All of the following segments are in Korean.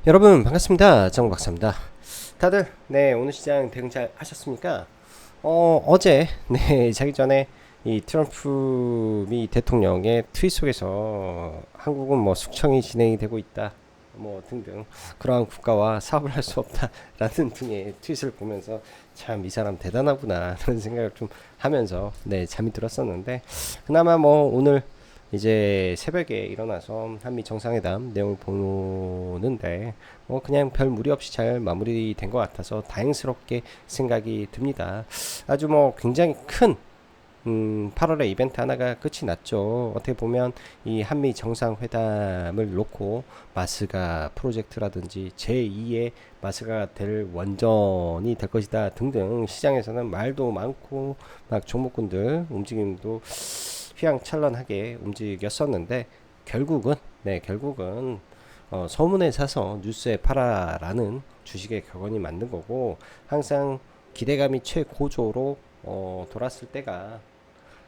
여러분 반갑습니다. 정박사입니다. 다들 오늘 시장 대응 잘 하셨습니까? 어제 자기 전에 이 트럼프 미 대통령의 트윗 속에서 한국은 뭐 숙청이 진행이 되고 있다 뭐 등등 그러한 국가와 사업을 할 수 없다라는 등의 트윗을 보면서 참 이 사람 대단하구나 라는 생각을 좀 하면서 잠이 들었었는데, 그나마 뭐 오늘 이제 새벽에 일어나서 한미 정상회담 내용을 보는데 그냥 별 무리 없이 잘 마무리된 것 같아서 다행스럽게 생각이 듭니다. 아주 뭐 굉장히 큰 8월에 이벤트 하나가 끝이 났죠. 어떻게 보면 이 한미 정상회담을 놓고 마스가 프로젝트라든지 제2의 마스가 될 원전이 될 것이다 등등 시장에서는 말도 많고 막 종목군들 움직임도 휘황찬란하게 움직였었는데, 결국은 소문에 사서 뉴스에 팔아라는 주식의 격언이 맞는 거고, 항상 기대감이 최고조로 돌았을 때가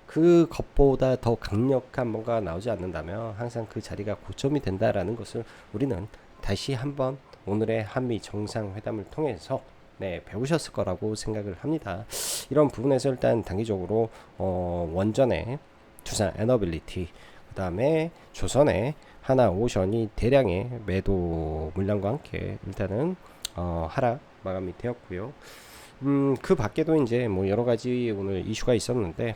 그 것보다 더 강력한 뭔가 나오지 않는다면 항상 그 자리가 고점이 된다라는 것을 우리는 다시 한번 오늘의 한미 정상회담을 통해서 배우셨을 거라고 생각을 합니다. 이런 부분에서 일단 단기적으로 원전의 두산 에너빌리티, 그 다음에 조선의 하나오션이 대량의 매도 물량과 함께 일단은 하락 마감이 되었고요. 그 밖에도 이제 뭐 여러 가지 오늘 이슈가 있었는데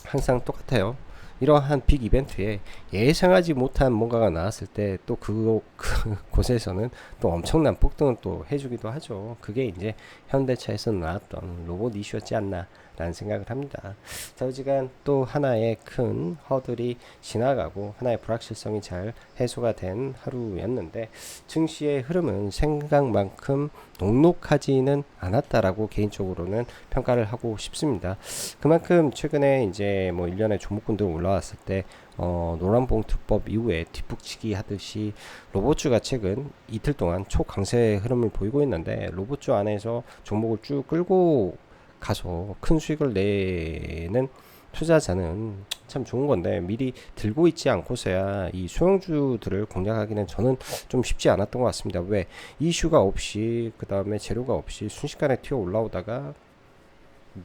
항상 똑같아요. 이러한 빅 이벤트에 예상하지 못한 뭔가가 나왔을 때 또 그곳에서는 또 엄청난 폭등을 또 해주기도 하죠. 그게 이제 현대차에서 나왔던 로봇 이슈였지 않나 라는 생각을 합니다. 좌우지간 또 하나의 큰 허들이 지나가고 하나의 불확실성이 잘 해소가 된 하루였는데, 증시의 흐름은 생각만큼 녹록하지는 않았다라고 개인적으로는 평가를 하고 싶습니다. 그만큼 최근에 이제 뭐 일련의 종목군들 올라왔을 때 노란봉투법 이후에 뒷북치기 하듯이 로봇주가 최근 이틀 동안 초강세 흐름을 보이고 있는데, 로봇주 안에서 종목을 쭉 끌고 가서 큰 수익을 내는 투자자는 참 좋은 건데, 미리 들고 있지 않고서야 이 소형주들을 공략하기는 저는 좀 쉽지 않았던 것 같습니다. 왜 이슈가 없이 그 다음에 재료가 없이 순식간에 튀어 올라오다가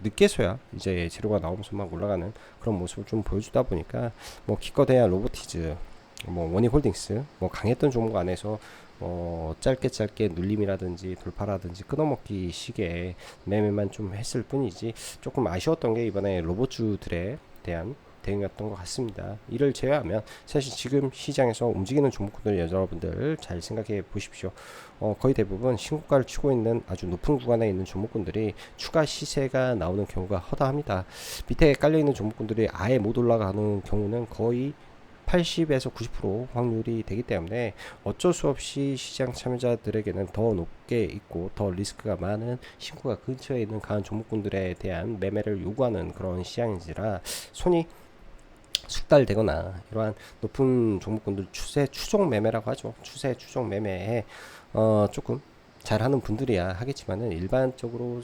늦게서야 이제 재료가 나오면서 막 올라가는 그런 모습을 좀 보여주다 보니까 뭐 기껏해야 로보티즈, 뭐 원익홀딩스, 뭐 강했던 종목 안에서 짧게 눌림이라든지 돌파라든지 끊어먹기 식의 매매만 좀 했을 뿐이지, 조금 아쉬웠던 게 이번에 로봇주들에 대한 대응이었던 것 같습니다. 이를 제외하면 사실 지금 시장에서 움직이는 종목들 여러분들 잘 생각해 보십시오. 거의 대부분 신고가를 치고 있는 아주 높은 구간에 있는 종목군들이 추가 시세가 나오는 경우가 허다합니다. 밑에 깔려있는 종목군들이 아예 못 올라가는 경우는 거의 80에서 90% 확률이 되기 때문에 어쩔 수 없이 시장 참여자들에게는 더 높게 있고 더 리스크가 많은 신고가 근처에 있는 강한 종목군들에 대한 매매를 요구하는 그런 시장인지라 손이 숙달되거나 이러한 높은 종목군들 추세 추종 매매라고 하죠. 추세 추종 매매에 조금 잘하는 분들이야 하겠지만은, 일반적으로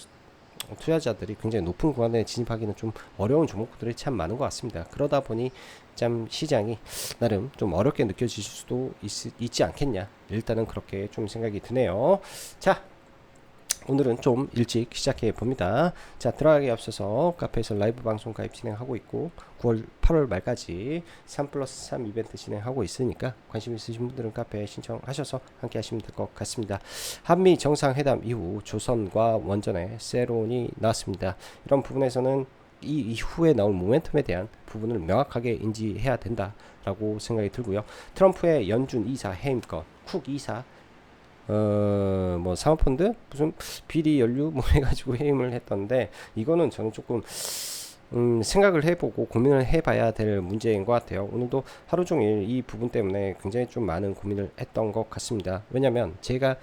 투자자들이 굉장히 높은 구간에 진입하기는 좀 어려운 종목들이 참 많은 것 같습니다. 그러다 보니 참 시장이 나름 좀 어렵게 느껴질 수도 있지 않겠냐, 일단은 그렇게 좀 생각이 드네요. 자, 오늘은 좀 일찍 시작해 봅니다. 자, 들어가기 앞서서 카페에서 라이브 방송 가입 진행하고 있고 8월 말까지 3 플러스 3 이벤트 진행하고 있으니까 관심 있으신 분들은 카페에 신청하셔서 함께 하시면 될 것 같습니다. 한미 정상회담 이후 조선과 원전의 세론이 나왔습니다. 이런 부분에서는 이 이후에 나올 모멘텀에 대한 부분을 명확하게 인지해야 된다라고 생각이 들고요. 트럼프의 연준 이사 해임권, 쿡 이사 뭐 사모펀드 무슨 비리 연루 뭐 해가지고 해임을 했던데, 이거는 저는 조금 생각을 해보고 고민을 해봐야 될 문제인 것 같아요. 오늘도 하루 종일 이 부분 때문에 굉장히 좀 많은 고민을 했던 것 같습니다. 왜냐면 제가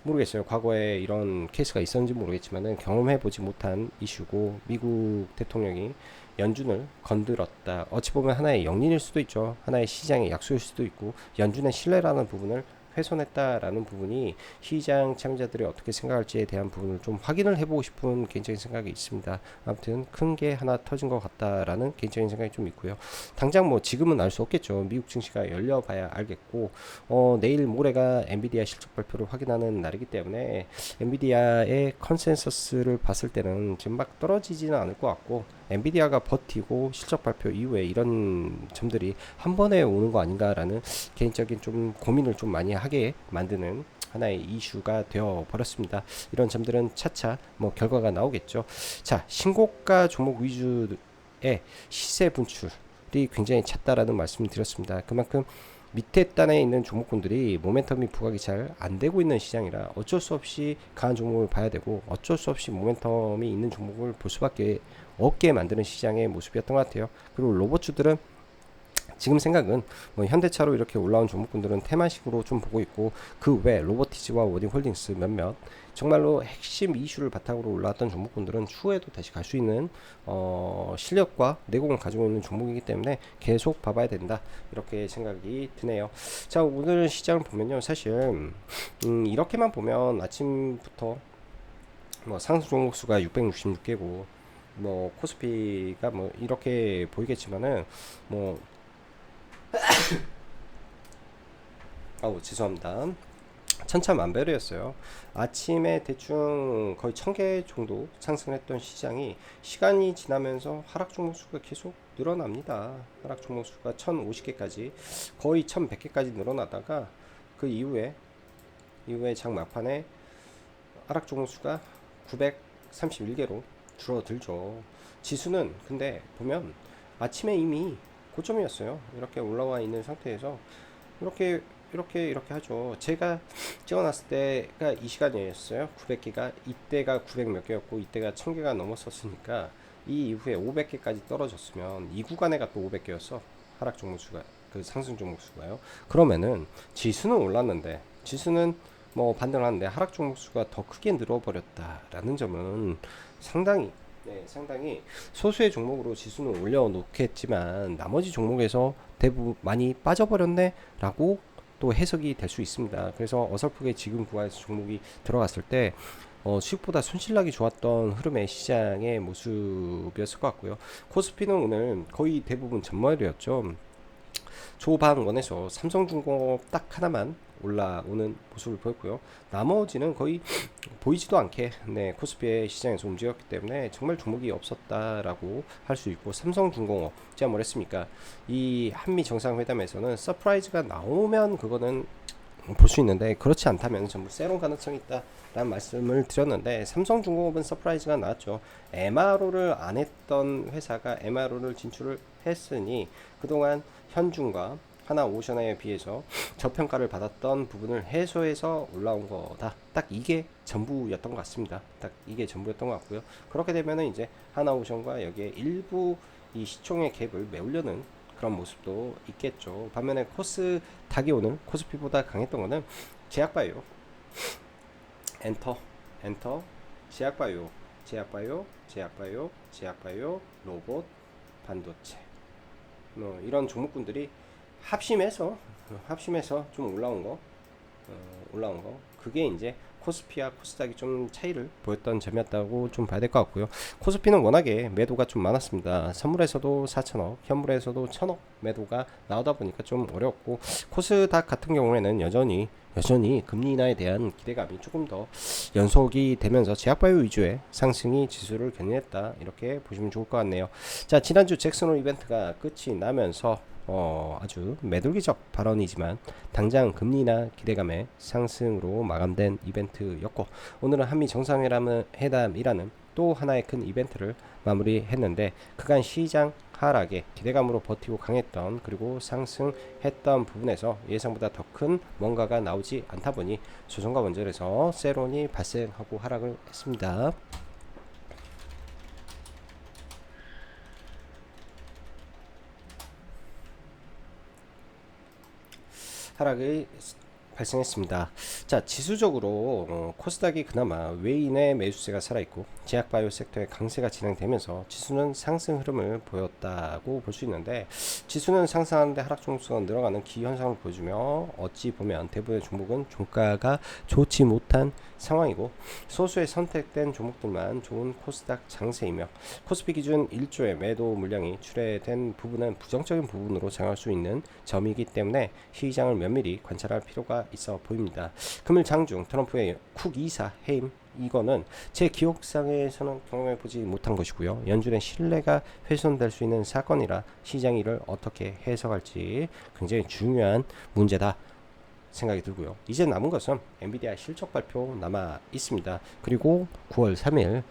모르겠어요. 과거에 이런 케이스가 있었는지 모르겠지만은 경험해보지 못한 이슈고, 미국 대통령이 연준을 건드렸다. 어찌 보면 하나의 영린일 수도 있죠. 하나의 시장의 약수일 수도 있고, 연준의 신뢰라는 부분을 훼손했다라는 부분이 시장 참여자들이 어떻게 생각할지에 대한 부분을 좀 확인을 해보고 싶은 개인적인 생각이 있습니다. 아무튼 큰 게 하나 터진 것 같다라는 개인적인 생각이 좀 있고요. 당장 뭐 지금은 알 수 없겠죠. 미국 증시가 열려봐야 알겠고, 내일 모레가 엔비디아 실적 발표를 확인하는 날이기 때문에 엔비디아의 컨센서스를 봤을 때는 지금 막 떨어지지는 않을 것 같고, 엔비디아가 버티고 실적 발표 이후에 이런 점들이 한 번에 오는 거 아닌가라는 개인적인 좀 고민을 좀 많이 하게 만드는 하나의 이슈가 되어 버렸습니다. 이런 점들은 차차 뭐 결과가 나오겠죠. 자, 신고가 종목 위주의 시세 분출이 굉장히 잦다라는 말씀을 드렸습니다. 그만큼 밑에 단에 있는 종목군들이 모멘텀이 부각이 잘 안 되고 있는 시장이라 어쩔 수 없이 강한 종목을 봐야 되고, 어쩔 수 없이 모멘텀이 있는 종목을 볼 수밖에 없게 만드는 시장의 모습이었던 것 같아요. 그리고 로봇주들은 지금 생각은 뭐 현대차로 이렇게 올라온 종목군들은 테마식으로 좀 보고 있고, 그 외 로보티즈와 워딩홀딩스 몇몇 정말로 핵심 이슈를 바탕으로 올라왔던 종목군들은 추후에도 다시 갈 수 있는 실력과 내공을 가지고 있는 종목이기 때문에 계속 봐봐야 된다, 이렇게 생각이 드네요. 자, 오늘 시장을 보면요, 사실 이렇게만 보면 아침부터 뭐 상승 종목 수가 666개고 뭐 코스피가 뭐 이렇게 보이겠지만은 뭐 죄송합니다. 천차만별이었어요. 아침에 대충 거의 1000개 정도 상승했던 시장이 시간이 지나면서 하락 종목 수가 계속 늘어납니다. 하락 종목 수가 1050개까지, 거의 1100개까지 늘어나다가 그 이후에 장 막판에 하락 종목 수가 931개로 줄어들죠. 지수는 근데 보면 아침에 이미 고점이었어요. 이렇게 올라와 있는 상태에서 이렇게 하죠. 제가 찍어놨을 때가 이 시간이었어요. 900개가, 이때가 900 몇 개였고 이때가 1000개가 넘었었으니까 이 이후에 500개까지 떨어졌으면 이 구간에가 또 500개였어. 하락 종목수가, 그 상승 종목수가요. 그러면은 지수는 올랐는데, 지수는 뭐 반등하는데 하락 종목수가 더 크게 늘어버렸다라는 점은 상당히 소수의 종목으로 지수는 올려놓겠지만 나머지 종목에서 대부분 많이 빠져버렸네 라고 또 해석이 될 수 있습니다. 그래서 어설프게 지금 구간에서 종목이 들어갔을 때 수익보다 손실나기 좋았던 흐름의 시장의 모습이었을 것 같고요. 코스피는 오늘 거의 대부분 전멸이었죠. 조방원에서 삼성중공업 딱 하나만 올라오는 모습을 보였고요. 나머지는 거의 보이지도 않게 코스피의 시장에서 움직였기 때문에 정말 종목이 없었다라고 할 수 있고, 삼성중공업 제가 뭐랬습니까? 이 한미 정상회담에서는 서프라이즈가 나오면 그거는 볼 수 있는데, 그렇지 않다면 전부 세론 가능성이 있다라는 말씀을 드렸는데, 삼성중공업은 서프라이즈가 나왔죠. MRO를 안 했던 회사가 MRO를 진출을 했으니 그동안 현중과 하나오션에 비해서 저평가를 받았던 부분을 해소해서 올라온 거다. 딱 이게 전부였던 것 같습니다. 딱 이게 전부였던 것 같고요. 그렇게 되면은 이제 하나오션과 여기에 일부 이 시총의 갭을 메우려는 그런 모습도 있겠죠. 반면에 코스닥이 오늘 코스피보다 강했던 거는 제약바이오, 엔터, 제약바이오, 로봇, 반도체, 뭐 이런 종목군들이 합심해서 좀 올라온 거, 그게 이제 코스피와 코스닥이 좀 차이를 보였던 점이었다고 좀 봐야 될 것 같고요. 코스피는 워낙에 매도가 좀 많았습니다. 선물에서도 4천억, 현물에서도 1000억 매도가 나오다 보니까 좀 어렵고, 코스닥 같은 경우에는 여전히 금리 인하에 대한 기대감이 조금 더 연속이 되면서 제약바이오 위주의 상승이 지수를 견인했다, 이렇게 보시면 좋을 것 같네요. 자, 지난주 잭슨홀 이벤트가 끝이 나면서 아주 매돌기적 발언이지만 당장 금리나 기대감의 상승으로 마감된 이벤트였고, 오늘은 한미 정상회담이라는 또 하나의 큰 이벤트를 마무리했는데, 그간 시장 하락에 기대감으로 버티고 강했던, 그리고 상승했던 부분에서 예상보다 더 큰 뭔가가 나오지 않다 보니 조선과 원전에서 세론이 발생하고 하락을 했습니다. 하락의 발생했습니다. 자, 지수적으로 코스닥이 그나마 외인의 매수세가 살아있고 제약바이오 섹터의 강세가 진행되면서 지수는 상승 흐름을 보였다고 볼 수 있는데, 지수는 상승하는데 하락 종수가 늘어가는 기현상을 보여주며 어찌 보면 대부분의 종목은 종가가 좋지 못한 상황이고 소수의 선택된 종목들만 좋은 코스닥 장세이며, 코스피 기준 1조의 매도 물량이 출회된 부분은 부정적인 부분으로 작용할 수 있는 점이기 때문에 시장을 면밀히 관찰할 필요가 있어 보입니다. 금일 장중 트럼프의 쿡 이사 해임, 이거는 제 기억상에서는 경험해 보지 못한 것이고요. 연준의 신뢰가 훼손될 수 있는 사건이라 시장이 이를 어떻게 해석할지 굉장히 중요한 문제다 생각이 들고요. 이제 남은 것은 엔비디아 실적 발표 남아 있습니다. 그리고 9월 3일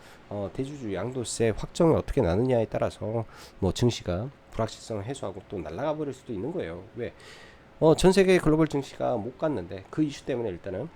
대주주 양도세 확정이 어떻게 나느냐에 따라서 뭐 증시가 불확실성을 해소하고 또 날아가 버릴 수도 있는 거예요. 왜? 전 세계 글로벌 증시가 못 갔는데 그 이슈 때문에 일단은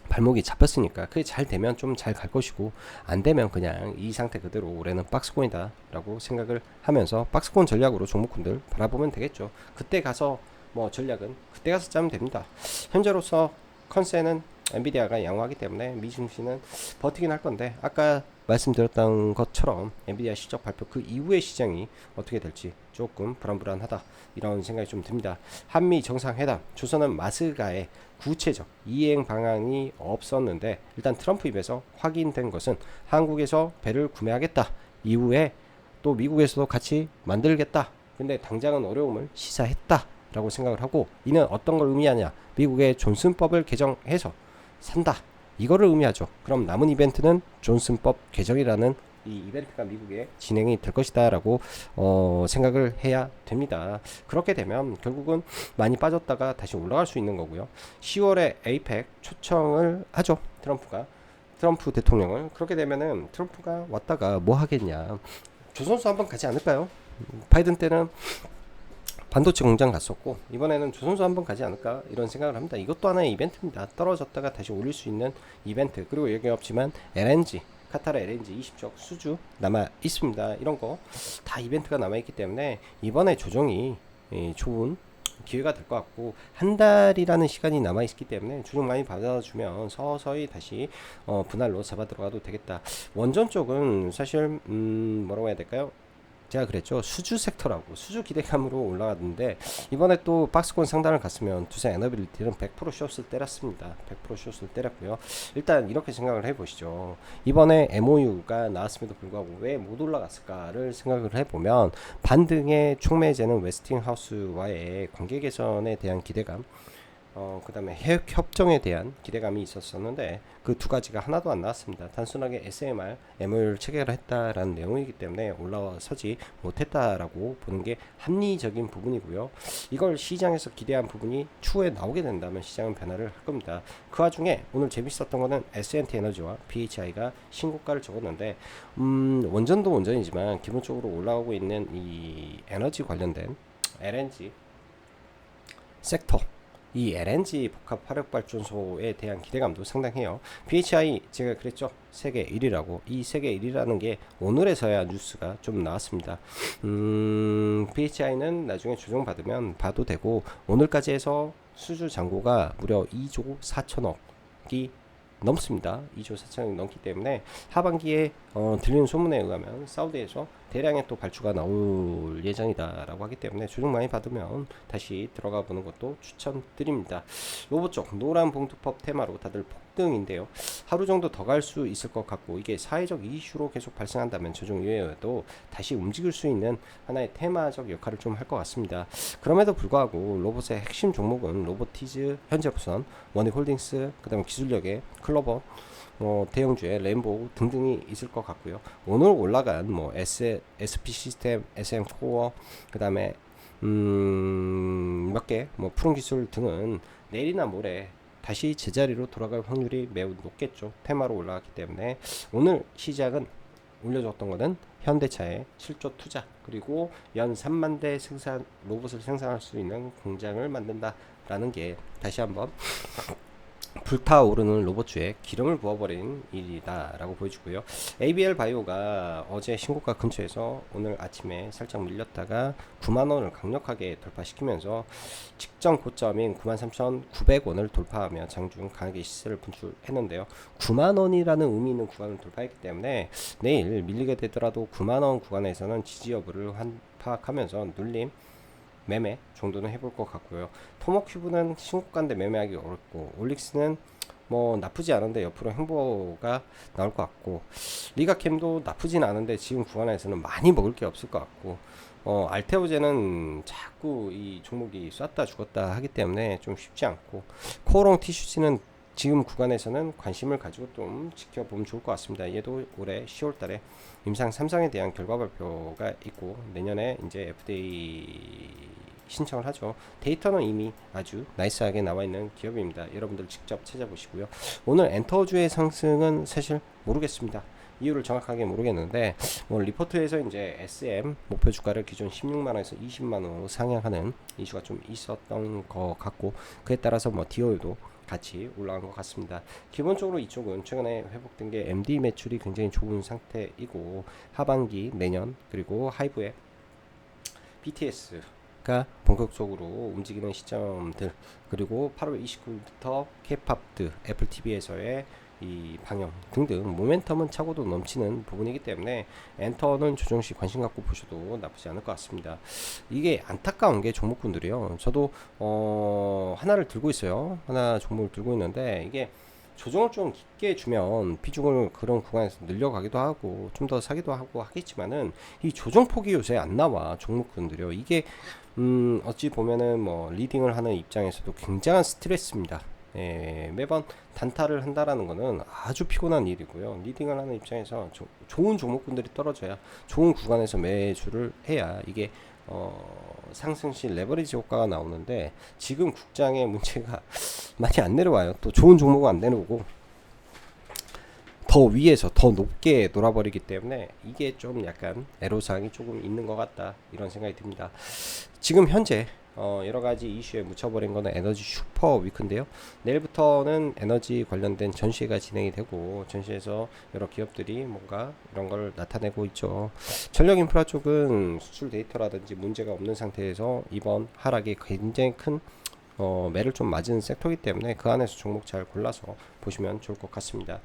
발목이 잡혔으니까 그게 잘 되면 좀 잘 갈 것이고, 안 되면 그냥 이 상태 그대로 올해는 박스권이다 라고 생각을 하면서 박스권 전략으로 종목군들 바라보면 되겠죠. 그때 가서 뭐 전략은 그때 가서 짜면 됩니다. 현재로서 컨센은 엔비디아가 양호하기 때문에 미증시는 버티긴 할 건데, 아까 말씀드렸던 것처럼 엔비디아 실적 발표 그 이후의 시장이 어떻게 될지 조금 불안불안하다 이런 생각이 좀 듭니다. 한미 정상회담, 조선은 마스가의 구체적 이행 방안이 없었는데 일단 트럼프 입에서 확인된 것은 한국에서 배를 구매하겠다, 이후에 또 미국에서도 같이 만들겠다, 근데 당장은 어려움을 시사했다 라고 생각을 하고, 이는 어떤 걸 의미하냐, 미국의 존슨법을 개정해서 산다, 이거를 의미하죠. 그럼 남은 이벤트는 존슨법 개정이라는 이 이벤트가 미국에 진행이 될 것이다 라고 생각을 해야 됩니다. 그렇게 되면 결국은 많이 빠졌다가 다시 올라갈 수 있는 거고요. 10월에 에이펙 초청을 하죠, 트럼프 대통령을. 그렇게 되면은 트럼프가 왔다가 뭐 하겠냐, 조선소 한번 가지 않을까요? 바이든 때는 반도체 공장 갔었고 이번에는 조선소 한번 가지 않을까 이런 생각을 합니다. 이것도 하나의 이벤트입니다. 떨어졌다가 다시 올릴 수 있는 이벤트. 그리고 얘기 없지만 LNG, 카타르 LNG 20적 수주 남아 있습니다. 이런 거 다 이벤트가 남아 있기 때문에 이번에 조정이 좋은 기회가 될 것 같고, 한 달이라는 시간이 남아 있기 때문에 조정 많이 받아주면 서서히 다시 분할로 잡아 들어가도 되겠다. 원전 쪽은 사실 뭐라고 해야 될까요? 제가 그랬죠. 수주 섹터라고, 수주 기대감으로 올라갔는데 이번에 또 박스권 상단을 갔으면 두산 에너빌리티는 100% 숏을 때렸습니다. 100% 숏을 때렸고요. 일단 이렇게 생각을 해보시죠. 이번에 MOU가 나왔음에도 불구하고 왜 못 올라갔을까를 생각을 해보면, 반등의 촉매제는 웨스팅하우스와의 관계 개선에 대한 기대감, 그 다음에 해외 협정에 대한 기대감이 있었었는데 그 두 가지가 하나도 안 나왔습니다. 단순하게 SMR, MOU를 체결을 했다라는 내용이기 때문에 올라서지 못했다라고 보는 게 합리적인 부분이고요. 이걸 시장에서 기대한 부분이 추후에 나오게 된다면 시장은 변화를 할 겁니다. 그 와중에 오늘 재밌었던 거는 S&T 에너지와 BHI가 신고가를 적었는데, 원전도 원전이지만 기본적으로 올라가고 있는 이 에너지 관련된 LNG 섹터, 이 LNG 복합 화력발전소에 대한 기대감도 상당해요. BHI 제가 그랬죠, 세계 1위라고. 이 세계 1위라는 게 오늘에서야 뉴스가 좀 나왔습니다. BHI는 나중에 조정받으면 봐도 되고, 오늘까지 해서 수주 잔고가 무려 2조 4천억이 넘습니다. 2조 4천억이 넘기 때문에 하반기에 들리는 소문에 의하면 사우디에서 대량의 또 발주가 나올 예정이다 라고 하기 때문에 조정 많이 받으면 다시 들어가 보는 것도 추천드립니다. 로봇 쪽 노란 봉투법 테마로 다들 폭등인데요. 하루 정도 더 갈 수 있을 것 같고, 이게 사회적 이슈로 계속 발생한다면 조정 이외에도 다시 움직일 수 있는 하나의 테마적 역할을 좀 할 것 같습니다. 그럼에도 불구하고 로봇의 핵심 종목은 로보티즈, 현재로선 원익홀딩스, 그 다음에 기술력의 클로버, 대형주의 램보 등등이 있을 것 같고요. 오늘 올라간 SP 시스템, SM 코어, 그 다음에 몇 개 푸른 기술 등은 내일이나 모레 다시 제자리로 돌아갈 확률이 매우 높겠죠. 테마로 올라갔기 때문에 오늘 시작은 올려줬던 거는 현대차의 실조 투자, 그리고 연 3만 대 로봇을 생산할 수 있는 공장을 만든다라는 게 다시 한번 불타오르는 로봇주에 기름을 부어버린 일이다라고 보여주고요. ABL 바이오가 어제 신고가 근처에서 오늘 아침에 살짝 밀렸다가 9만원을 강력하게 돌파시키면서 직전 고점인 93,900원을 돌파하며 장중 강하게 시세를 분출했는데요. 9만원이라는 의미 있는 구간을 돌파했기 때문에 내일 밀리게 되더라도 9만원 구간에서는 지지 여부를 파악하면서 눌림 매매 정도는 해볼 것 같고요. 토목큐브는 신고가인데 매매하기 어렵고, 올릭스는 뭐 나쁘지 않은데 옆으로 행보가 나올 것 같고, 리가캠도 나쁘진 않은데 지금 구간에서는 많이 먹을 게 없을 것 같고, 알테오제는 자꾸 이 종목이 쐈다 죽었다 하기 때문에 좀 쉽지 않고, 코오롱 TCC는 지금 구간에서는 관심을 가지고 좀 지켜보면 좋을 것 같습니다. 얘도 올해 10월달에 임상 3상에 대한 결과 발표가 있고 내년에 이제 FDA 신청을 하죠. 데이터는 이미 아주 나이스하게 나와 있는 기업입니다. 여러분들 직접 찾아보시고요. 오늘 엔터주의 상승은 사실 모르겠습니다. 이유를 정확하게 모르겠는데 뭐 리포트에서 이제 SM 목표 주가를 기존 16만원에서 20만원으로 상향하는 이슈가 좀 있었던 것 같고, 그에 따라서 뭐 디오도 같이 올라간 것 같습니다. 기본적으로 이쪽은 최근에 회복된 게 MD 매출이 굉장히 좋은 상태이고, 하반기 내년 그리고 하이브의 BTS가 본격적으로 움직이는 시점들, 그리고 8월 29일부터 K-팝드 애플 TV에서의 이 방영 등등 모멘텀은 차고도 넘치는 부분이기 때문에 엔터는 조정시 관심 갖고 보셔도 나쁘지 않을 것 같습니다. 이게 안타까운 게 종목군들이요. 저도 하나를 들고 있어요. 하나 종목을 들고 있는데 이게 조정을 좀 깊게 주면 비중을 그런 구간에서 늘려가기도 하고 좀 더 사기도 하고 하겠지만은 이 조정폭이 요새 안 나와 종목군들이요. 이게 어찌 보면은 뭐 리딩을 하는 입장에서도 굉장한 스트레스입니다. 예, 매번 단타를 한다라는 거는 아주 피곤한 일이고요. 리딩을 하는 입장에서 좋은 종목군들이 떨어져야 좋은 구간에서 매수를 해야 이게 상승 시 레버리지 효과가 나오는데, 지금 국장의 문제가 많이 안 내려와요. 또 좋은 종목은 안 내려오고 더 위에서 더 높게 놀아버리기 때문에 이게 좀 약간 애로사항이 조금 있는 것 같다, 이런 생각이 듭니다. 지금 현재 여러가지 이슈에 묻혀버린 거는 에너지 슈퍼 위크인데요. 내일부터는 에너지 관련된 전시회가 진행이 되고, 전시에서 여러 기업들이 뭔가 이런 걸 나타내고 있죠. 전력 인프라 쪽은 수출 데이터라든지 문제가 없는 상태에서 이번 하락이 굉장히 큰 매를 좀 맞은 섹터이기 때문에 그 안에서 종목 잘 골라서 보시면 좋을 것 같습니다.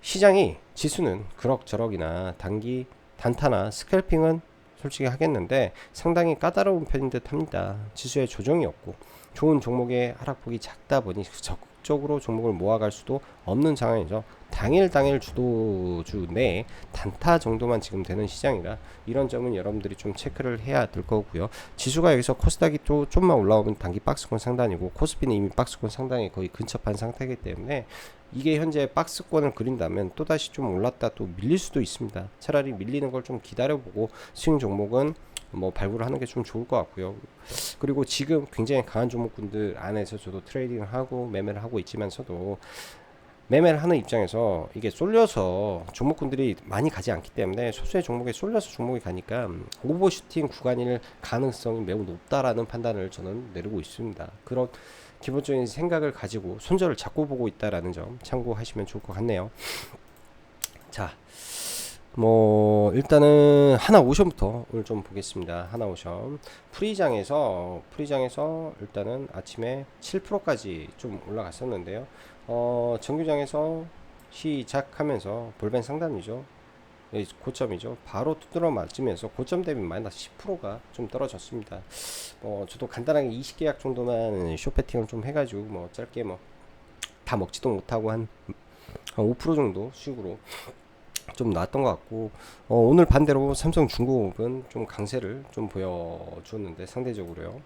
시장이 지수는 그럭저럭이나 단기 단타나 스캘핑은 솔직히 하겠는데 상당히 까다로운 편인 듯 합니다. 지수에 조정이 없고 좋은 종목의 하락폭이 작다 보니 적극적으로 종목을 모아갈 수도 없는 상황이죠. 당일 주도주 내에 단타 정도만 지금 되는 시장이라 이런 점은 여러분들이 좀 체크를 해야 될 거고요. 지수가 여기서 코스닥이 또 좀만 올라오면 단기 박스권 상단이고, 코스피는 이미 박스권 상단에 거의 근접한 상태이기 때문에 이게 현재 박스권을 그린다면 또다시 좀 올랐다 또 밀릴 수도 있습니다. 차라리 밀리는 걸 좀 기다려보고 스윙 종목은 뭐 발굴을 하는 게 좀 좋을 것 같고요. 그리고 지금 굉장히 강한 종목군들 안에서 저도 트레이딩을 하고 매매를 하고 있지만서도, 매매를 하는 입장에서 이게 쏠려서 종목군들이 많이 가지 않기 때문에 소수의 종목에 쏠려서 종목이 가니까 오버슈팅 구간일 가능성이 매우 높다라는 판단을 저는 내리고 있습니다. 그런 기본적인 생각을 가지고 손절을 잡고 보고 있다라는 점 참고하시면 좋을 것 같네요. 자, 뭐 일단은 하나오션부터 오늘 좀 보겠습니다. 하나오션 프리장에서 일단은 아침에 7%까지 좀 올라갔었는데요. 정규장에서 시작하면서 볼벤 상단이죠. 고점이죠. 바로 두드러 맞으면서 고점 대비 마이너스 10%가 좀 떨어졌습니다. 저도 간단하게 20계약 정도만 쇼패팅을 좀 해가지고 뭐 짧게 뭐 다 먹지도 못하고 한 5% 정도 수익으로 좀 나왔던 것 같고, 오늘 반대로 삼성중공업은 좀 강세를 좀 보여주었는데 상대적으로요.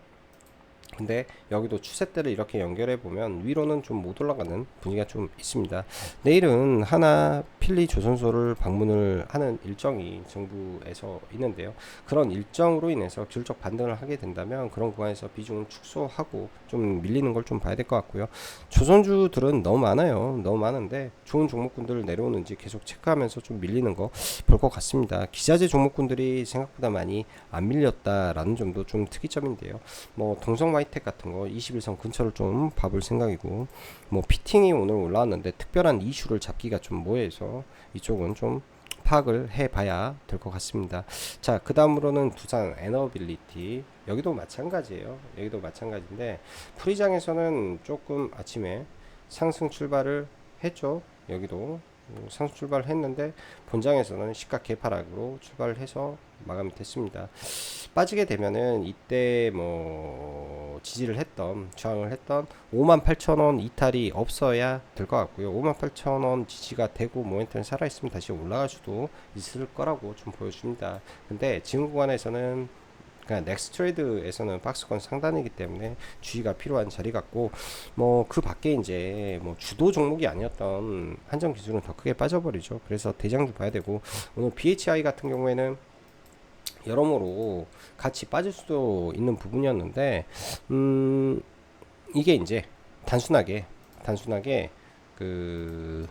근데 여기도 추세대를 이렇게 연결해 보면 위로는 좀 못 올라가는 분위기가 좀 있습니다. 내일은 하나 필리 조선소를 방문을 하는 일정이 정부에서 있는데요. 그런 일정으로 인해서 균적 반등을 하게 된다면 그런 구간에서 비중을 축소하고 좀 밀리는 걸 좀 봐야 될 것 같고요. 조선주들은 너무 많아요. 너무 많은데 좋은 종목군들 내려오는지 계속 체크하면서 좀 밀리는 거 볼 것 같습니다. 기자재 종목군들이 생각보다 많이 안 밀렸다라는 점도 좀 특이점인데요. 뭐 동성 하이텍 같은 거 21선 근처를 좀 봐볼 생각이고, 뭐 피팅이 오늘 올라왔는데 특별한 이슈를 잡기가 좀 뭐해서 이쪽은 좀 파악을 해봐야 될 것 같습니다. 자, 그 다음으로는 두산 에너빌리티. 여기도 마찬가지예요. 여기도 마찬가지인데 프리장에서는 조금 아침에 상승 출발을 했죠. 여기도 상승 출발을 했는데 본장에서는 시가 개파락으로 출발을 해서 마감이 됐습니다. 빠지게 되면은 이때 뭐 지지를 했던, 저항을 했던 58,000원 이탈이 없어야 될 것 같고요. 58,000원 지지가 되고 모멘텀이 살아있으면 다시 올라갈 수도 있을 거라고 좀 보여줍니다. 근데 지금 구간에서는, 그러니까 넥스트레이드에서는 박스권 상단이기 때문에 주의가 필요한 자리 같고, 뭐 그 밖에 이제 뭐 주도 종목이 아니었던 한정 기술은 더 크게 빠져버리죠. 그래서 대장주 봐야 되고, 오늘 BHI 같은 경우에는 여러모로 같이 빠질 수도 있는 부분이었는데, 이게 이제 단순하게 그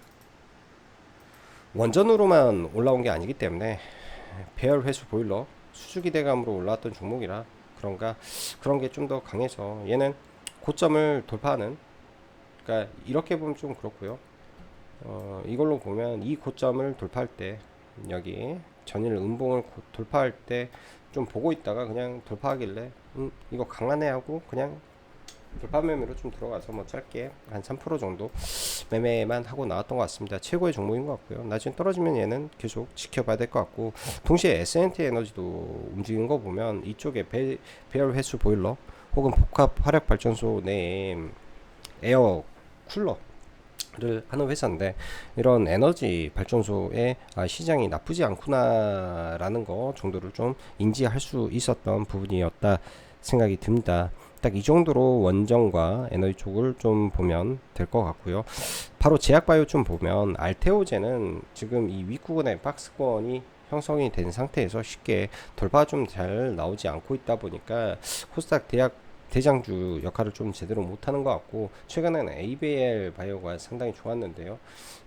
원전으로만 올라온 게 아니기 때문에 배열 회수 보일러 수주 기대감으로 올라왔던 종목이라 그런 게 좀 더 강해서 얘는 고점을 돌파하는, 그러니까 이렇게 보면 좀 그렇고요. 이걸로 보면 이 고점을 돌파할 때, 여기 전일 음봉을 돌파할 때 좀 보고 있다가 그냥 돌파하길래 이거 강하네 하고 그냥 돌파 매매로 좀 들어가서 뭐 짧게 한 3% 정도 매매만 하고 나왔던 것 같습니다. 최고의 종목인 것 같고요. 나중에 떨어지면 얘는 계속 지켜봐야 될 것 같고, 동시에 S&T 에너지도 움직이는 거 보면 이쪽에 배열 회수 보일러 혹은 복합 화력 발전소 내에 에어 쿨러를 하는 회사인데, 이런 에너지 발전소의 시장이 나쁘지 않구나라는 거 정도를 좀 인지할 수 있었던 부분이었다 생각이 듭니다. 딱 이 정도로 원전과 에너지 쪽을 좀 보면 될 것 같고요. 바로 제약바이오 좀 보면 알테오제는 지금 이 윗구간의 박스권이 형성이 된 상태에서 쉽게 돌파가 좀 잘 나오지 않고 있다 보니까 코스닥 대장주 역할을 좀 제대로 못하는 것 같고, 최근에는 ABL 바이오가 상당히 좋았는데요.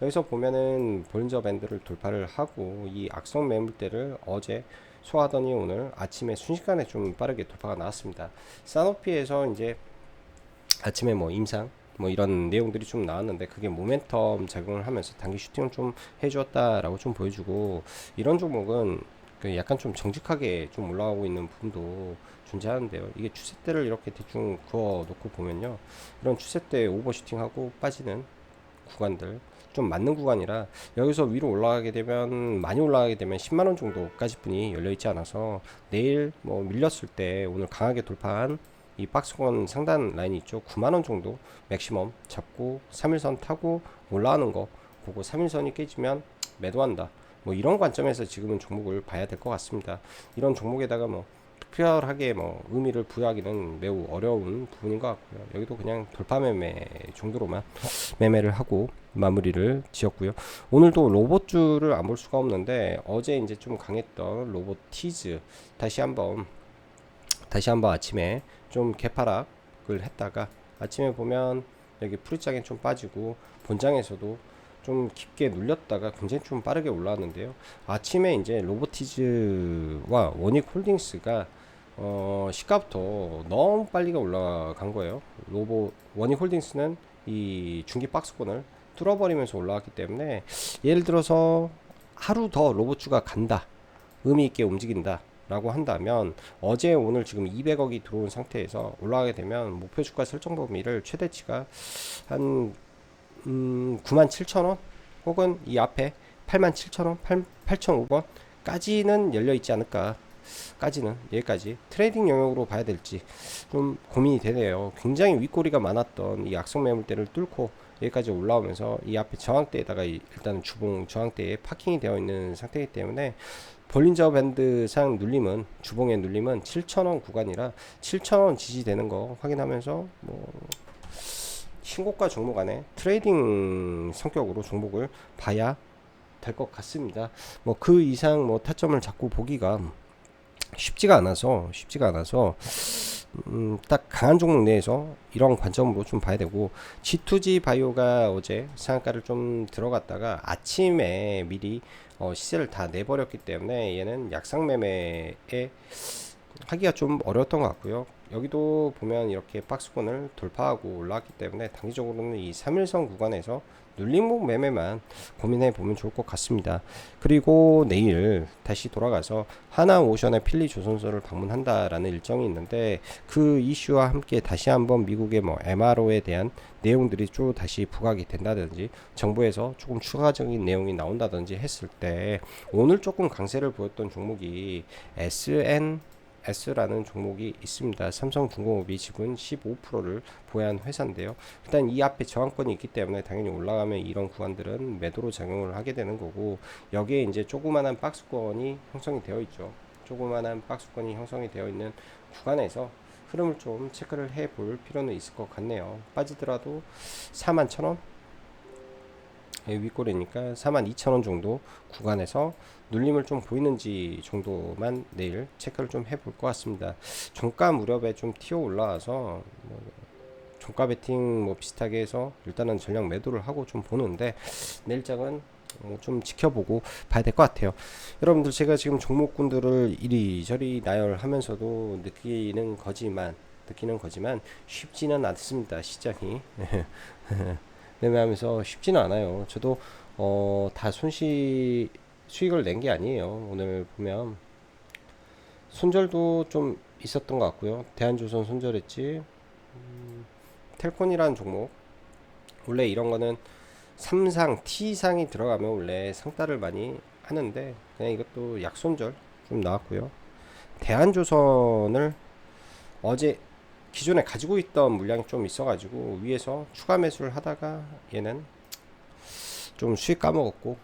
여기서 보면은 볼린저 밴드를 돌파를 하고 이 악성 매물대를 어제 소화하더니 오늘 아침에 순식간에 좀 빠르게 돌파가 나왔습니다. 사노피에서 이제 아침에 뭐 임상 뭐 이런 내용들이 좀 나왔는데, 그게 모멘텀 작용을 하면서 단기 슈팅을 좀 해주었다라고 좀 보여주고, 이런 종목은 그 약간 좀 정직하게 좀 올라가고 있는 부분도 존재하는데요. 이게 추세대를 이렇게 대충 그어 놓고 보면요, 이런 추세대 오버슈팅하고 빠지는 구간들 좀 맞는 구간이라, 여기서 위로 올라가게 되면, 많이 올라가게 되면 10만원 정도까지 분이 열려있지 않아서 내일 뭐 밀렸을 때 오늘 강하게 돌파한 이 박스권 상단 라인이 있죠. 9만원 정도 맥시멈 잡고 3일선 타고 올라가는 거, 그거 3일선이 깨지면 매도한다, 뭐 이런 관점에서 지금은 종목을 봐야 될 것 같습니다. 이런 종목에다가 뭐 특별하게 뭐 의미를 부여하기는 매우 어려운 부분인 것 같고요. 여기도 그냥 돌파 매매 정도로만 매매를 하고 마무리를 지었고요. 오늘도 로봇주를 안 볼 수가 없는데, 어제 이제 좀 강했던 로보티즈 다시 한번 아침에 좀 개파락을 했다가 아침에 보면 여기 프리장에 좀 빠지고 본장에서도 좀 깊게 눌렸다가 굉장히 좀 빠르게 올라왔는데요. 아침에 이제 로보티즈와 원익홀딩스가 시가부터 너무 빨리 올라간 거예요. 원익홀딩스는 이 중기 박스권을 뚫어버리면서 올라왔기 때문에, 예를 들어서 하루 더 로봇주가 간다, 의미 있게 움직인다 라고 한다면, 어제 오늘 지금 200억이 들어온 상태에서 올라가게 되면 목표 주가 설정 범위를 최대치가 한 97,000원 혹은 이 앞에 87,000원, 8,500원 까지는 열려 있지 않을까. 여기까지 트레이딩 영역으로 봐야 될지 좀 고민이 되네요. 굉장히 윗꼬리가 많았던 이 악성 매물대를 뚫고 여기까지 올라오면서 이 앞에 저항대에다가 일단은 주봉 저항대에 파킹이 되어 있는 상태이기 때문에, 볼린저 밴드상 눌림은, 주봉의 눌림은 7,000원 구간이라 7,000원 지지되는 거 확인하면서 뭐 신고가 종목 안에 트레이딩 성격으로 종목을 봐야 될 것 같습니다. 뭐 그 이상 뭐 타점을 잡고 보기가 쉽지가 않아서 딱 강한 종목 내에서 이런 관점으로 좀 봐야 되고, G2G 바이오가 어제 상한가를 좀 들어갔다가 아침에 미리 시세를 다 내버렸기 때문에 얘는 약상 매매에 하기가 좀 어려웠던 것 같고요. 여기도 보면 이렇게 박스권을 돌파하고 올라왔기 때문에 단기적으로는 이 3일선 구간에서 눌림목 매매만 고민해 보면 좋을 것 같습니다. 그리고 내일 다시 돌아가서 하나오션의 필리 조선소를 방문한다라는 일정이 있는데, 그 이슈와 함께 다시 한번 미국의 뭐 MRO에 대한 내용들이 쭉 다시 부각이 된다든지 정부에서 조금 추가적인 내용이 나온다든지 했을 때, 오늘 조금 강세를 보였던 종목이 SNS라는 종목이 있습니다. 삼성중공업이 지분 15%를 보유한 회사인데요. 일단 이 앞에 저항권이 있기 때문에 당연히 올라가면 이런 구간들은 매도로 작용을 하게 되는 거고, 여기에 이제 조그만한 박스권이 형성이 되어 있죠. 조그만한 박스권이 형성이 되어 있는 구간에서 흐름을 좀 체크를 해 볼 필요는 있을 것 같네요. 빠지더라도 41,000원 윗꼬리니까 42,000원 정도 구간에서 눌림을 좀 보이는지 정도만 내일 체크를 좀 해볼 것 같습니다. 종가 무렵에 좀 튀어 올라와서 뭐 종가 베팅 뭐 비슷하게 해서 일단은 전량 매도를 하고 좀 보는데, 내일장은 좀 지켜보고 봐야 될 것 같아요. 여러분들, 제가 지금 종목군들을 이리저리 나열하면서도 느끼는 거지만 쉽지는 않습니다. 시장이 매매하면서 쉽지는 않아요. 저도 다 수익을 낸 게 아니에요. 오늘 보면 손절도 좀 있었던 것 같고요. 대한조선 손절했지. 텔콘이라는 종목, 원래 이런 거는 3상, T상이 들어가면 원래 상따를 많이 하는데, 그냥 이것도 약손절 좀 나왔고요. 대한조선을 어제 기존에 가지고 있던 물량이 좀 있어가지고 위에서 추가 매수를 하다가 얘는 좀 수익 까먹었고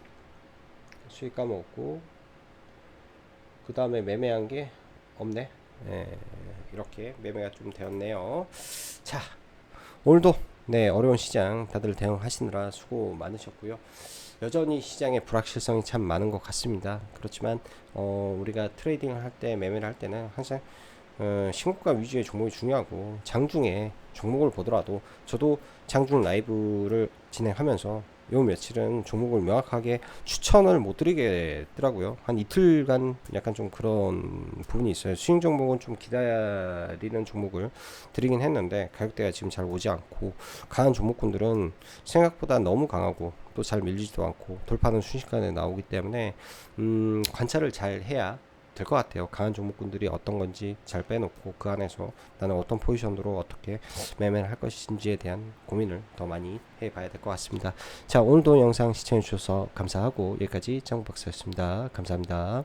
그 다음에 매매한 게 없네. 예, 이렇게 매매가 좀 되었네요. 자, 오늘도 네, 어려운 시장 다들 대응하시느라 수고 많으셨고요. 여전히 시장의 불확실성이 참 많은 것 같습니다. 그렇지만 우리가 트레이딩을 할 때, 매매를 할 때는 항상 신고가 위주의 종목이 중요하고, 장중에 종목을 보더라도 저도 장중 라이브를 진행하면서 요 며칠은 종목을 명확하게 추천을 못 드리겠더라고요. 한 이틀간 약간 좀 그런 부분이 있어요. 수익 종목은 좀 기다리는 종목을 드리긴 했는데, 가격대가 지금 잘 오지 않고, 강한 종목군들은 생각보다 너무 강하고 또 잘 밀리지도 않고 돌파는 순식간에 나오기 때문에 관찰을 잘 해야 될 것 같아요. 강한 종목군들이 어떤 건지 잘 빼놓고 그 안에서 나는 어떤 포지션으로 어떻게 매매를 할 것인지에 대한 고민을 더 많이 해봐야 될 것 같습니다. 자, 오늘도 영상 시청해 주셔서 감사하고, 여기까지 정박사였습니다. 감사합니다.